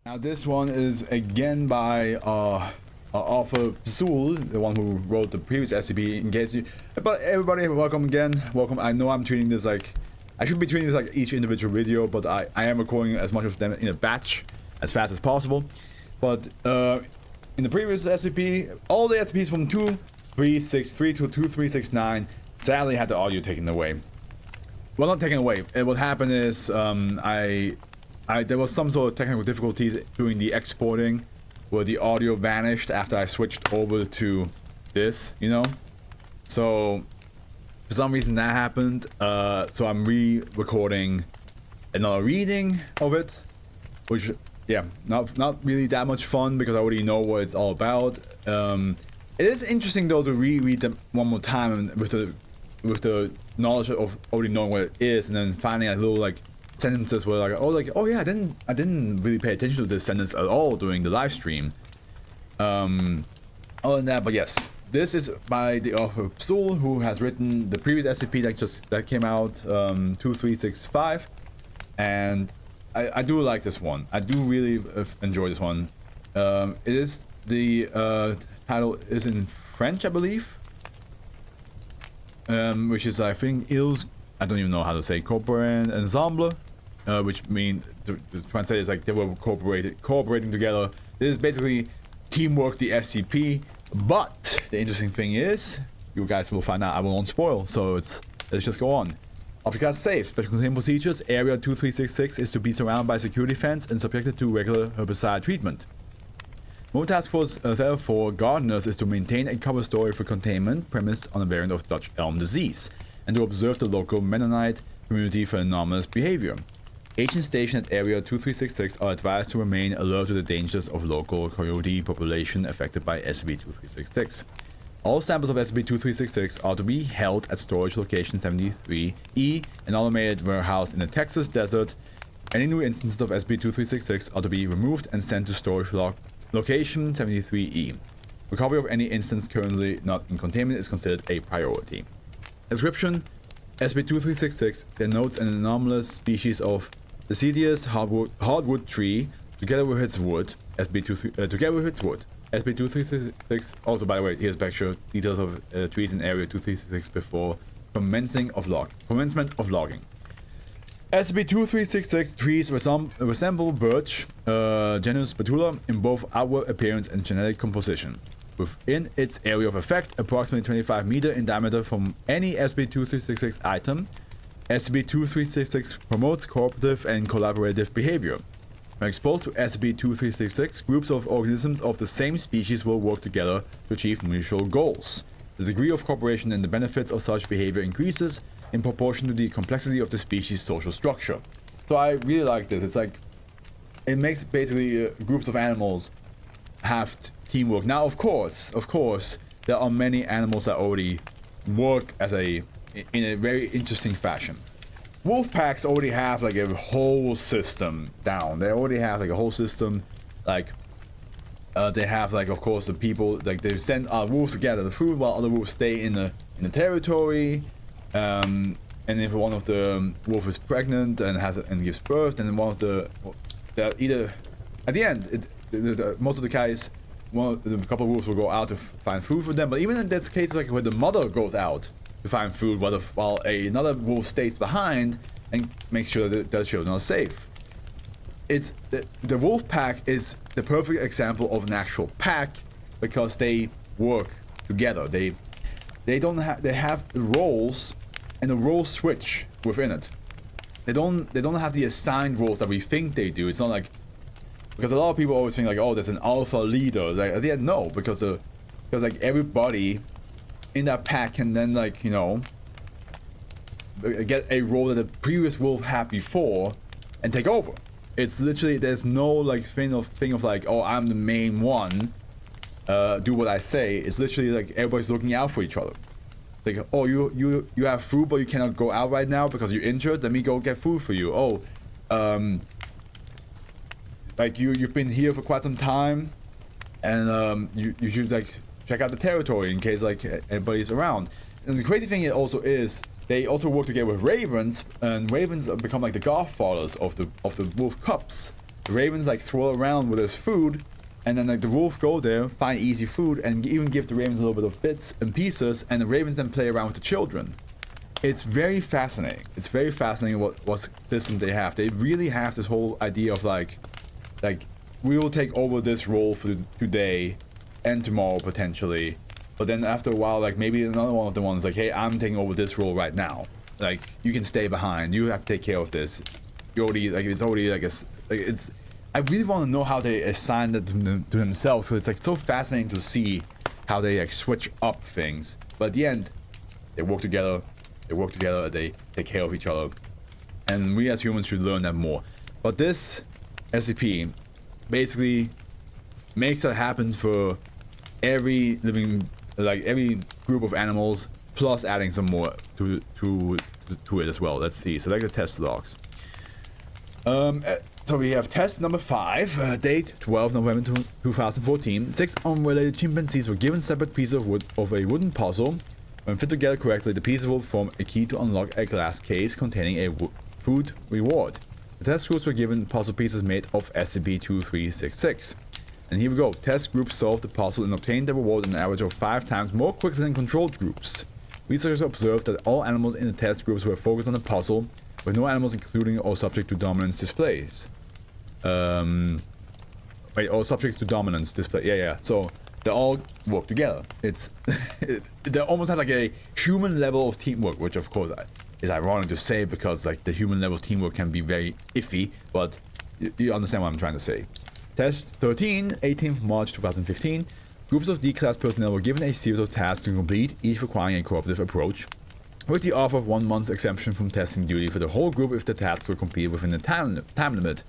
Now this one is again by AfroFluff, the one who wrote the previous SCP. In case you, but everybody, welcome again. Welcome. I know I'm treating this like I should be treating this like each individual video, but I am recording as much of them in a batch as fast as possible. But in the previous SCP, all the SCPs from 2363 to 2369 sadly had the audio taken away. Well, not taken away. What happened is there was some sort of technical difficulties doing the exporting where the audio vanished after I switched over to this, you know? So for some reason that happened. So I'm re-recording another reading of it, which, yeah, not really that much fun because I already know what it's all about. It is interesting though to reread them one more time with the knowledge of already knowing what it is, and then finding a little like sentences were oh yeah, I didn't really pay attention to this sentence at all during the live stream. Other than that, but yes, this is by the author Soul, who has written the previous SCP that came out 2365, and I do like this one. I do really enjoy this one. It is the title is in French, I believe, which is I think I don't even know how to say coopéraient ensemble. Which mean to translate is like they were cooperating together. This is basically teamwork, the SCP. But the interesting thing is, you guys will find out. I won't spoil, so let's just go on. Object safe. Special containment procedures. Area 2366 is to be surrounded by security fence and subjected to regular herbicide treatment. Mobile task force therefore gardeners is to maintain a cover story for containment premised on a variant of Dutch elm disease, and to observe the local Mennonite community for anomalous behavior. Agents stationed at Area 2366 are advised to remain alert to the dangers of local coyote population affected by SCP-2366. All samples of SCP-2366 are to be held at storage location 73E, an automated warehouse in the Texas desert. Any new instances of SCP-2366 are to be removed and sent to storage location 73E. Recovery of any instance currently not in containment is considered a priority. Description: SCP-2366 denotes an anomalous species of deciduous hardwood tree together with its wood. SCP-2366. Also, by the way, here's picture details of trees in Area 2366 before commencement of logging. SCP-2366 trees resemble birch, genus Betula, in both outward appearance and genetic composition. Within its area of effect, approximately 25 meters in diameter from any SCP-2366 item, SCP-2366 promotes cooperative and collaborative behavior. When exposed to SCP-2366, groups of organisms of the same species will work together to achieve mutual goals. The degree of cooperation and the benefits of such behavior increases in proportion to the complexity of the species' social structure. So I really like this. It's like, it makes basically groups of animals have teamwork. Now, of course, there are many animals that already work in a very interesting fashion. Wolf packs already have like a whole system down. They already have like a whole system, like they have like, of course, the people like they send wolves to gather the food while other wolves stay in the territory. And if one of the wolf is pregnant and gives birth, then one of the either at the end most of the guys, a couple of wolves will go out to find food for them. But even in this case, like where the mother goes out to find food while another wolf stays behind and makes sure that their children are safe. It's the wolf pack is the perfect example of an actual pack because they work together. They have roles and a role switch within it. They don't have the assigned roles that we think they do. It's not like, because a lot of people always think like, oh, there's an alpha leader. Like at the end, no, because like everybody in that pack can then, like, you know, get a role that the previous wolf had before and take over. It's literally, there's no like thing of like, oh, I'm the main one, do what I say. It's literally like everybody's looking out for each other. Like, oh, you have food but you cannot go out right now because you're injured, let me go get food for you. Oh, like you've been here for quite some time, and you should like check out the territory in case like anybody's around. And the crazy thing also is they also work together with ravens, and ravens become like the godfathers of the wolf cubs. The ravens like swirl around with his food, and then like the wolf go there, find easy food, and even give the ravens a little bit of bits and pieces, and the ravens then play around with the children. It's very fascinating. It's very fascinating what system they have. They really have this whole idea of like we will take over this role for today and tomorrow potentially, but then after a while, like maybe another one of the ones like, hey, I'm taking over this role right now. Like you can stay behind. You have to take care of this. You already like it's already like it's. I really want to know how they assign that to themselves. So it's like so fascinating to see how they like switch up things. But at the end, they work together. They work together. They take care of each other, and we as humans should learn that more. But this SCP basically makes that happen for every living, like every group of animals, plus adding some more to it as well. Let's see. Select the test logs. So we have test number 5, date 12 November 2014. 6 unrelated chimpanzees were given separate pieces of a wooden puzzle. When fit together correctly, the pieces will form a key to unlock a glass case containing a food reward. The test groups were given puzzle pieces made of SCP-2366. And here we go. Test groups solved the puzzle and obtained the reward an average of 5 times more quickly than controlled groups. Researchers observed that all animals in the test groups were focused on the puzzle, with no animals including or subject to dominance displays. Wait, all subjects to dominance display. Yeah. So they all work together. It's they almost have like a human level of teamwork, which of course is ironic to say because like the human level of teamwork can be very iffy, but you understand what I'm trying to say. Test 13, 18th March 2015. Groups of D-class personnel were given a series of tasks to complete, each requiring a cooperative approach, with the offer of 1 month's exemption from testing duty for the whole group if the tasks were completed within the time limit.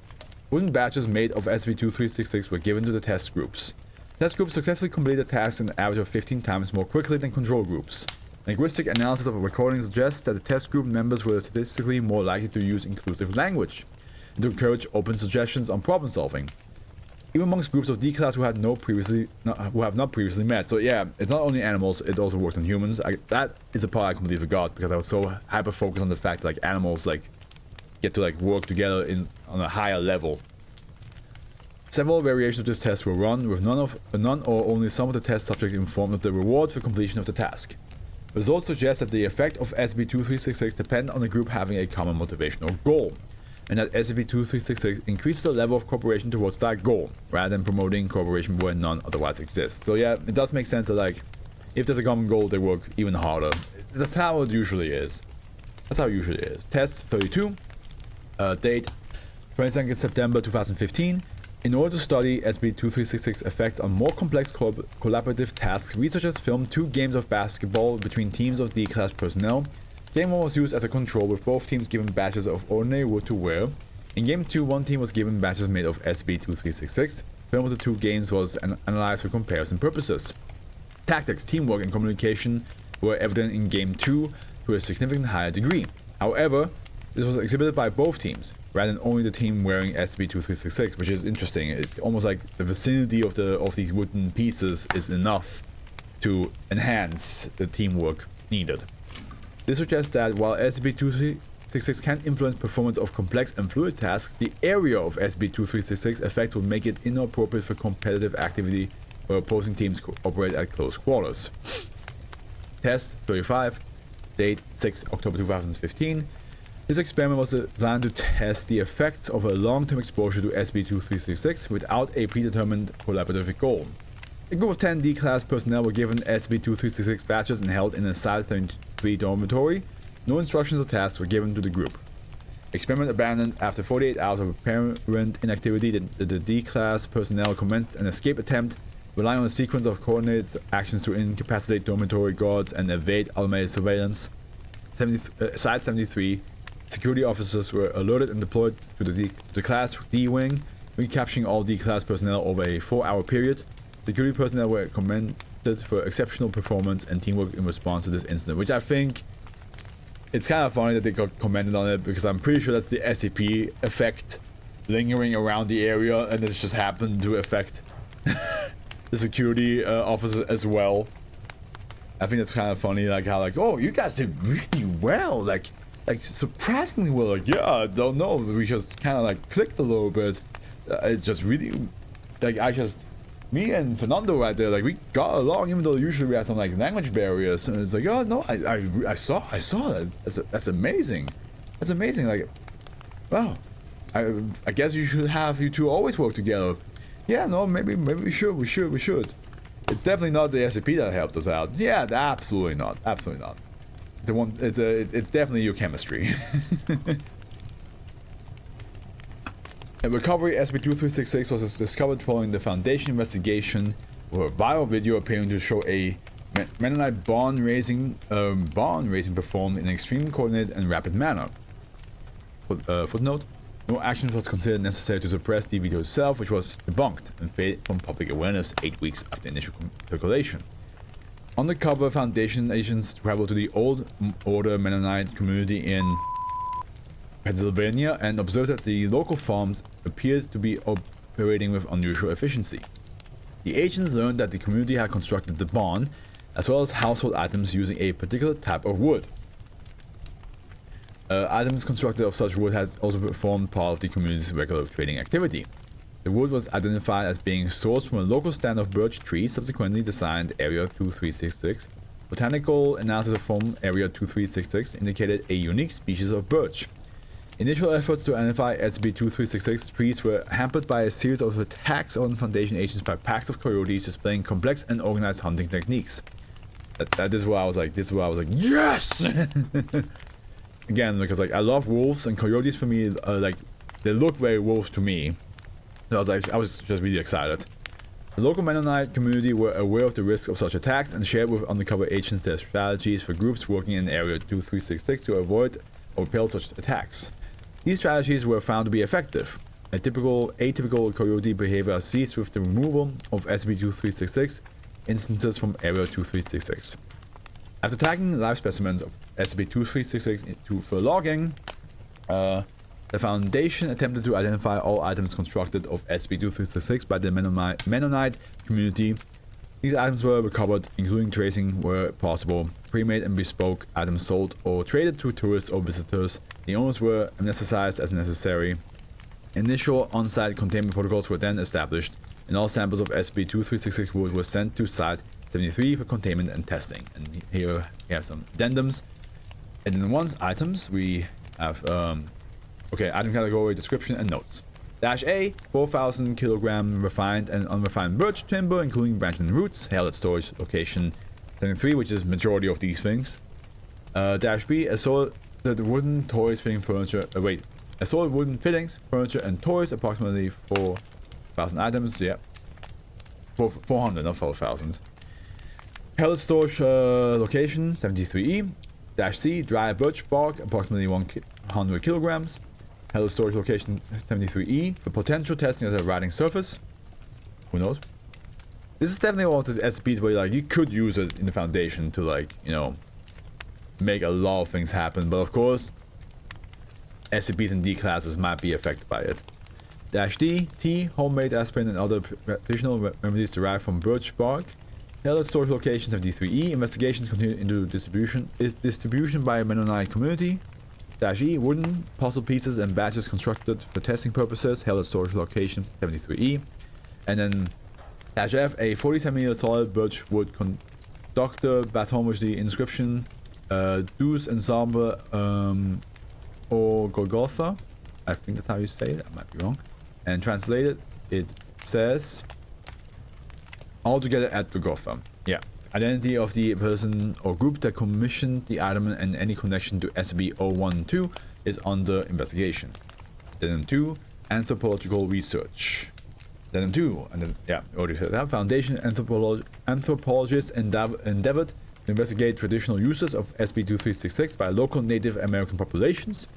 Wooden badges made of SCP-2366 were given to the test groups. Test groups successfully completed tasks an average of 15 times more quickly than control groups. Linguistic analysis of a recording suggests that the test group members were statistically more likely to use inclusive language and to encourage open suggestions on problem solving, even amongst groups of D-class who have not previously met. So yeah, it's not only animals, it also works on humans. That is a part I completely forgot because I was so hyper focused on the fact that like animals like get to like work together on a higher level. Several variations of this test were run, with none or only some of the test subjects informed of the reward for completion of the task. Results suggest that the effect of SCP-2366 depend on the group having a common motivation or goal, and that SCP-2366 increases the level of cooperation towards that goal, rather than promoting cooperation where none otherwise exists. So yeah, it does make sense that like, if there's a common goal, they work even harder. That's how it usually is. Test 32, date 22nd September 2015. In order to study SCP-2366 effects on more complex collaborative tasks, researchers filmed 2 games of basketball between teams of D-class personnel. Game 1 was used as a control, with both teams given badges of ordinary wood to wear. In Game 2, one team was given badges made of SCP-2366. Film of the 2 games was analyzed for comparison purposes. Tactics, teamwork, and communication were evident in Game 2 to a significantly higher degree. However, this was exhibited by both teams, rather than only the team wearing SCP-2366, which is interesting. It's almost like the vicinity of these wooden pieces is enough to enhance the teamwork needed. This suggests that while SCP-2366 can influence performance of complex and fluid tasks, the area of SCP-2366 effects would make it inappropriate for competitive activity where opposing teams operate at close quarters. Test 35, date 6 October 2015. This experiment was designed to test the effects of a long-term exposure to SCP-2366 without a predetermined collaborative goal. A group of 10 D-class personnel were given SCP-2366 badges and held in a Site 73 dormitory. No instructions or tasks were given to the group. Experiment abandoned after 48 hours of apparent inactivity. The D-class personnel commenced an escape attempt, relying on a sequence of coordinated actions to incapacitate dormitory guards and evade automated surveillance. Site 73 security officers were alerted and deployed to the Class D wing, recapturing all D-class personnel over a 4-hour period. Security personnel were commended for exceptional performance and teamwork in response to this incident, which I think it's kind of funny that they got commended on it, because I'm pretty sure that's the SCP effect lingering around the area, and it's just happened to affect the security officers as well. I think that's kind of funny, like how like, oh, you guys did really well, like surprisingly well. Like, yeah, I don't know, we just kind of like clicked a little bit. it's just really, like, me and Fernando right there, like, we got along, even though usually we have some, like, language barriers. And it's like, oh, no, I saw that. That's amazing. That's amazing. Like, wow. I guess you two always work together. Yeah, no, maybe we should. It's definitely not the SCP that helped us out. Yeah, absolutely not. Absolutely not. It's definitely your chemistry. A recovery SCP-2366 was discovered following the Foundation investigation, where a viral video appearing to show a Mennonite bond raising performed in an extremely coordinated and rapid manner. Footnote: no action was considered necessary to suppress the video itself, which was debunked and faded from public awareness 8 weeks after initial circulation. Undercover Foundation agents traveled to the Old Order Mennonite community in Pennsylvania and observed that the local farms appeared to be operating with unusual efficiency. The agents learned that the community had constructed the barn, as well as household items using a particular type of wood. Items constructed of such wood has also formed part of the community's regular trading activity. The wood was identified as being sourced from a local stand of birch trees, subsequently assigned Area 2366. Botanical analysis from Area 2366 indicated a unique species of birch. Initial efforts to identify SCP-2366 trees were hampered by a series of attacks on Foundation agents by packs of coyotes displaying complex and organized hunting techniques. This is where I was like, yes! Again, because like I love wolves, and coyotes for me, like, they look very wolves to me. So I was just really excited. The local Mennonite community were aware of the risk of such attacks and shared with undercover agents their strategies for groups working in Area 2366 to avoid or repel such attacks. These strategies were found to be effective. Atypical coyote behavior ceased with the removal of SCP-2366 instances from Area 2366. After tagging live specimens of SCP-2366 for logging, the Foundation attempted to identify all items constructed of SCP-2366 by the Mennonite community. These items were recovered, including tracing where possible, pre-made and bespoke items sold or traded to tourists or visitors. The owners were anesthetized as necessary. Initial on-site containment protocols were then established, and all samples of SCP-2366 wood were sent to Site 73 for containment and testing. And here we have some addendums. And in one's items, we have, item category, description, and notes. Dash A, 4,000 kilogram refined and unrefined birch timber, including branches and roots, held at storage location 73, which is majority of these things. Dash B, assorted wooden toys, fitting furniture, assorted wooden fittings, furniture, and toys, approximately 4,000 items, yeah. 400, not 4,000. Held at storage location 73E. Dash C, dry birch bark, approximately 100 kilograms. Held at storage location 73E for potential testing as a riding surface. Who knows? This is definitely one of the SCPs where like you could use it in the Foundation to like, you know, make a lot of things happen, but of course SCPs and D classes might be affected by it. Dash D, T, homemade aspirin and other traditional remedies derived from birch bark. Held at storage location 73E. Investigations continue into distribution by a Mennonite community. Dash E, wooden puzzle pieces and batches constructed for testing purposes, held at storage location 73E. And then Dash F, a 47mm solid birch wood conductor baton with the inscription Douce Ensemble or Golgotha. I think that's how you say it, I might be wrong. And translated, it says all together at Golgotha. Yeah. Identity of the person or group that commissioned the item and any connection to SCP-012 is under investigation. Addendum 2, anthropological research. Addendum 2, and then, yeah, already said that. Foundation anthropologists endeavored to investigate traditional uses of SCP-2366 by local Native American populations.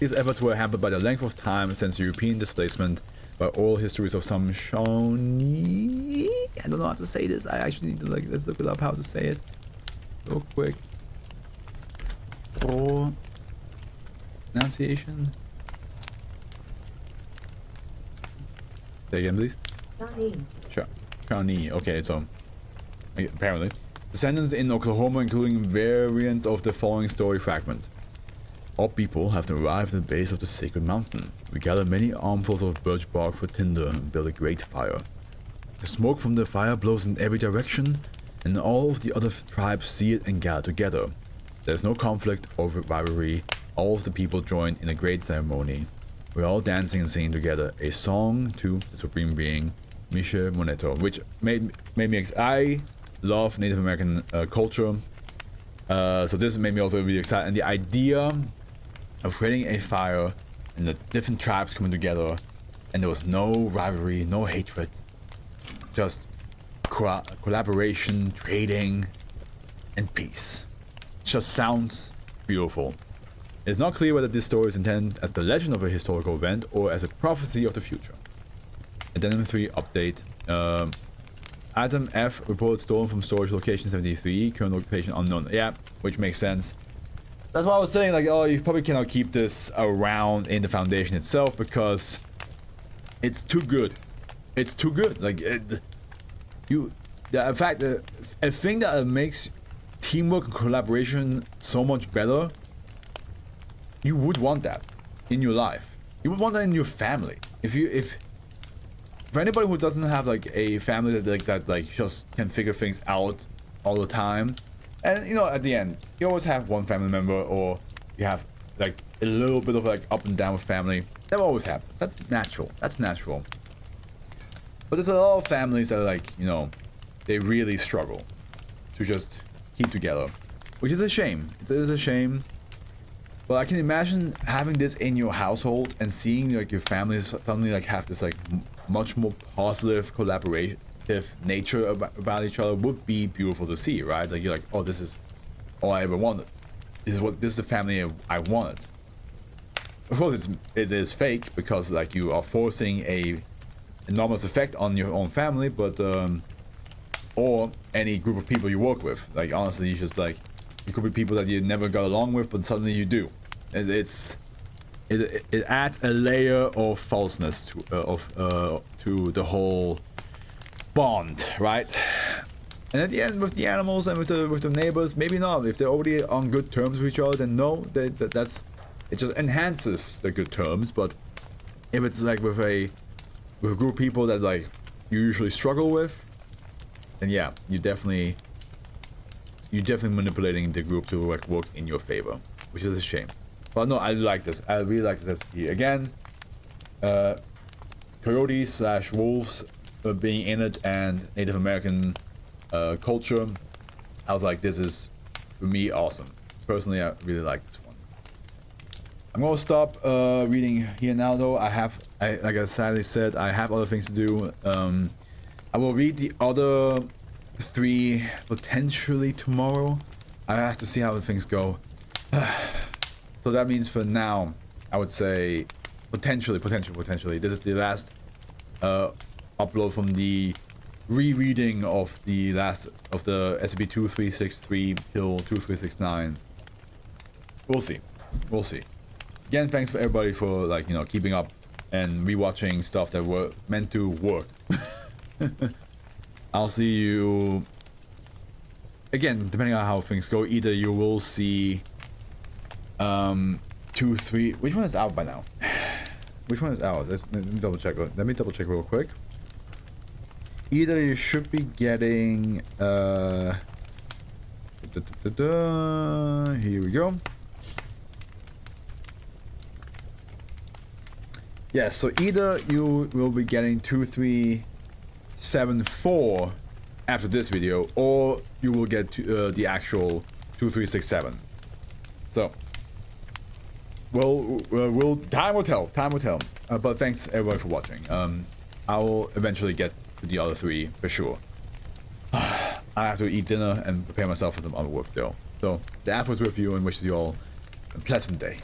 These efforts were hampered by the length of time since European displacement by oral histories of some Shawnee. I don't know how to say this. I actually need to let's look it up how to say it real quick. Pronunciation. Say again, please. Shawnee. Sure. Shawnee. Okay, so apparently descendants in Oklahoma, including variants of the following story fragment. Our people have arrived at the base of the sacred mountain. We gather many armfuls of birch bark for tinder and build a great fire. The smoke from the fire blows in every direction, and all of the other tribes see it and gather together. There is no conflict or rivalry. All of the people join in a great ceremony. We're all dancing and singing together a song to the Supreme Being, Misha Moneto, which made me I love Native American culture. So this made me also really excited, and the idea of creating a fire and the different tribes coming together, and there was no rivalry, no hatred, just collaboration, trading, and peace. It just sounds beautiful. It's not clear whether this story is intended as the legend of a historical event or as a prophecy of the future. Addendum 3 update. Item F reported stolen from storage location 73, current location unknown. Yeah, which makes sense. That's why I was saying, like, oh, you probably cannot keep this around in the foundation itself because it's too good. It's too good. Like, in fact, a thing that makes teamwork and collaboration so much better, you would want that in your life. You would want that in your family. For anybody who doesn't have like a family that just can figure things out all the time, and you know, at the end you always have one family member, or you have like a little bit of like up and down with family. That always happens. That's natural. That's natural. But there's a lot of families that are like, you know, they really struggle to just keep together, which is a shame. It is a shame. But I can imagine having this in your household and seeing like your family suddenly like have this like much more positive collaborative nature about each other would be beautiful to see, right? Like you're like, oh, this is all I ever wanted. This is the family I wanted. Of course, it is fake because like you are forcing a enormous effect on your own family, but or any group of people you work with. Like honestly, you just like. It could be people that you never got along with, but suddenly you do. It adds a layer of falseness to the whole bond, right? And at the end, with the animals and with the neighbors, maybe not. If they're already on good terms with each other, then no, that's it just enhances the good terms. But if it's like with a group of people that like you usually struggle with, then yeah, you're definitely manipulating the group to like work in your favor, which is a shame. But no, I like this. I really like this SCP. Again, coyotes / wolves being in it, and Native American culture. I was like, this is for me awesome. Personally, I really like this one. I'm gonna stop reading here now, though. Like I sadly said, I have other things to do. I will read the other 3 potentially tomorrow. I have to see how things go. So that means for now, I would say potentially this is the last upload from the rereading of the last of the SCP 2363 till 2369. We'll see. Again, thanks for everybody for like, you know, keeping up and rewatching stuff that were meant to work. I'll see you again, depending on how things go. Either you will see 2, 3. Which one is out by now? Which one is out? Let me double check. Let me double check real quick. Either you should be getting here we go. Yeah, so either you will be getting 2374 after this video, or you will get the actual 2367. So, well, time will tell. But thanks everyone for watching. I will eventually get to the other 3 for sure. I have to eat dinner and prepare myself for some other work though. So, the Afro is with you and wishes you all a pleasant day.